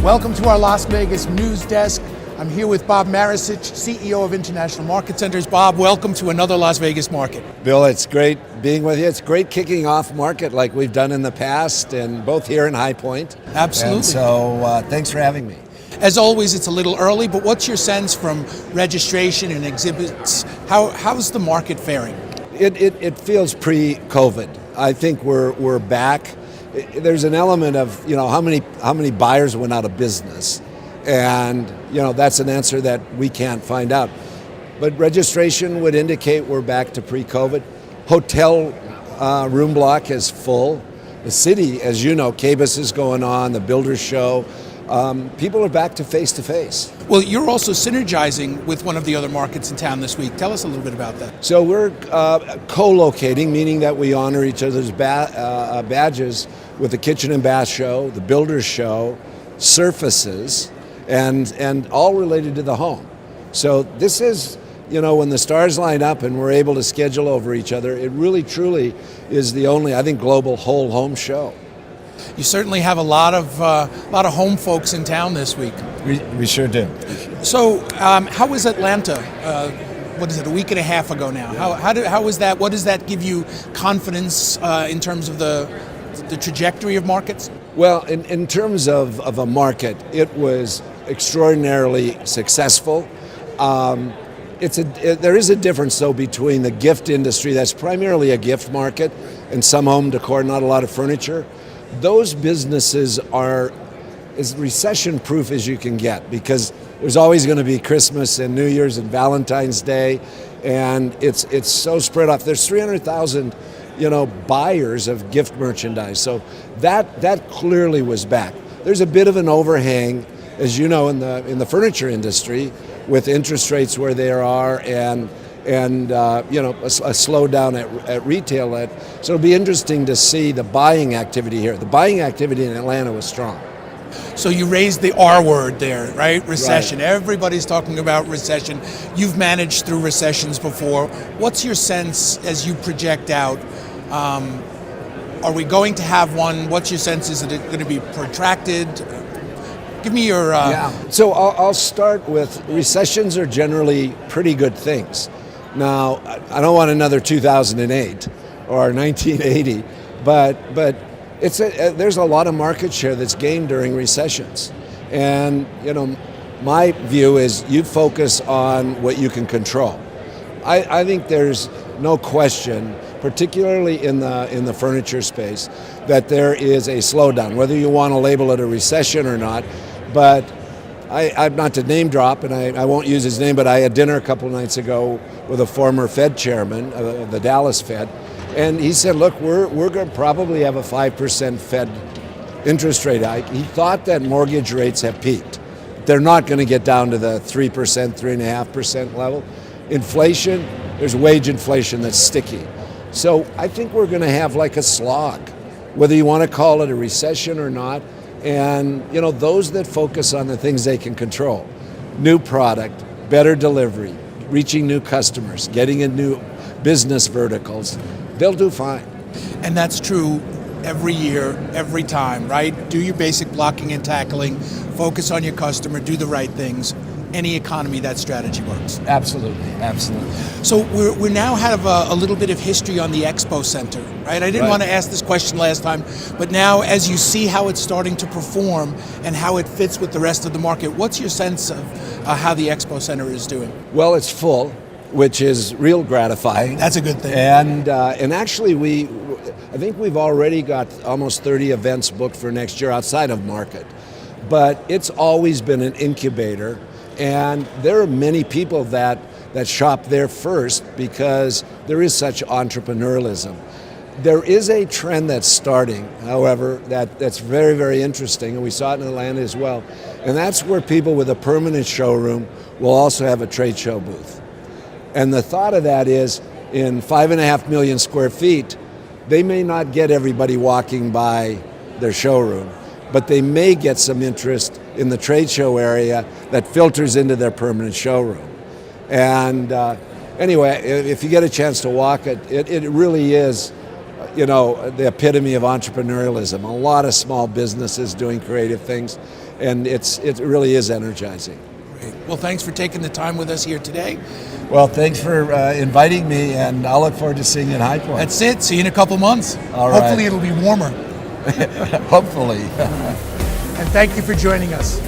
Welcome to our Las Vegas news desk. I'm here with Bob Maricich, CEO of International Market Centers. Bob, welcome to another Las Vegas market. Bill, it's great being with you. It's great kicking off market like we've done in the past, and both here in High Point. Absolutely. And so thanks for having me. As always, it's a little early, but what's your sense from registration and exhibits? How's the market faring? It feels pre-COVID. I think we're back. There's an element of how many buyers went out of business, and that's an answer that we can't find out. But registration would indicate we're back to pre-COVID. Hotel room block is full. The city, as you know, KBIS is going on, the Builders Show. People are back to face-to-face. Well, you're also synergizing with one of the other markets in town this week. Tell us a little bit about that. So we're co-locating, meaning that we honor each other's badges with the Kitchen and Bath Show, the Builders Show, Surfaces, and all related to the home. So this is, when the stars line up and we're able to schedule over each other, it really truly is the only, I think, global whole home show. You certainly have a lot of home folks in town this week. We sure do. So, how was Atlanta? What is it? A week and a half ago now. How was that? What does that give you confidence in terms of the trajectory of markets? Well, in terms of a market, it was extraordinarily successful. There is a difference, though, between the gift industry, that's primarily a gift market, and some home decor, not a lot of furniture. Those businesses are as recession-proof as you can get, because there's always going to be Christmas and New Year's and Valentine's Day, and it's so spread out. There's 300,000, buyers of gift merchandise, so that clearly was back. There's a bit of an overhang, as you know, in the furniture industry, with interest rates where they are, and a slowdown at retail. So it'll be interesting to see the buying activity here. The buying activity in Atlanta was strong. So you raised the R word there, right? Recession. Right. Everybody's talking about recession. You've managed through recessions before. What's your sense as you project out? Are we going to have one? What's your sense? Is it going to be protracted? Give me your... So I'll start with recessions are generally pretty good things. Now, I don't want another 2008 or 1980, but there's a lot of market share that's gained during recessions. And, my view is you focus on what you can control. I think there's no question, particularly in the furniture space, that there is a slowdown, whether you want to label it a recession or not. But I'm not to name drop, and I won't use his name, but I had dinner a couple of nights ago with a former Fed chairman, the Dallas Fed, and he said, look, we're going to probably have a 5% Fed interest rate hike. He thought that mortgage rates have peaked. They're not going to get down to the 3%, 3.5% level. Inflation, there's wage inflation that's sticky. So I think we're going to have like a slog, whether you want to call it a recession or not. And those that focus on the things they can control, new product, better delivery, reaching new customers, getting in new business verticals, they'll do fine. And that's true every year, every time, right? Do your basic blocking and tackling, focus on your customer, do the right things. Any economy, that strategy works. Absolutely. So we now have a little bit of history on the Expo Center, right? I didn't want to ask this question last time, but now as you see how it's starting to perform and how it fits with the rest of the market, what's your sense of how the Expo Center is doing? Well, it's full, which is real gratifying. That's a good thing. And actually, I think we've already got almost 30 events booked for next year outside of market, but it's always been an incubator. And there are many people that shop there first because there is such entrepreneurialism. There is a trend that's starting, however, that's very, very interesting, and we saw it in Atlanta as well. And that's where people with a permanent showroom will also have a trade show booth. And the thought of that is, in 5.5 million square feet, they may not get everybody walking by their showroom, but they may get some interest in the trade show area that filters into their permanent showroom. And anyway, if you get a chance to walk it, it really is you know, the epitome of entrepreneurialism. A lot of small businesses doing creative things, and it really is energizing. Great. Well, thanks for taking the time with us here today. Well, thanks for inviting me, and I'll look forward to seeing you in High Point. That's it. See you in a couple months. All right. Hopefully it'll be warmer. Hopefully. And thank you for joining us.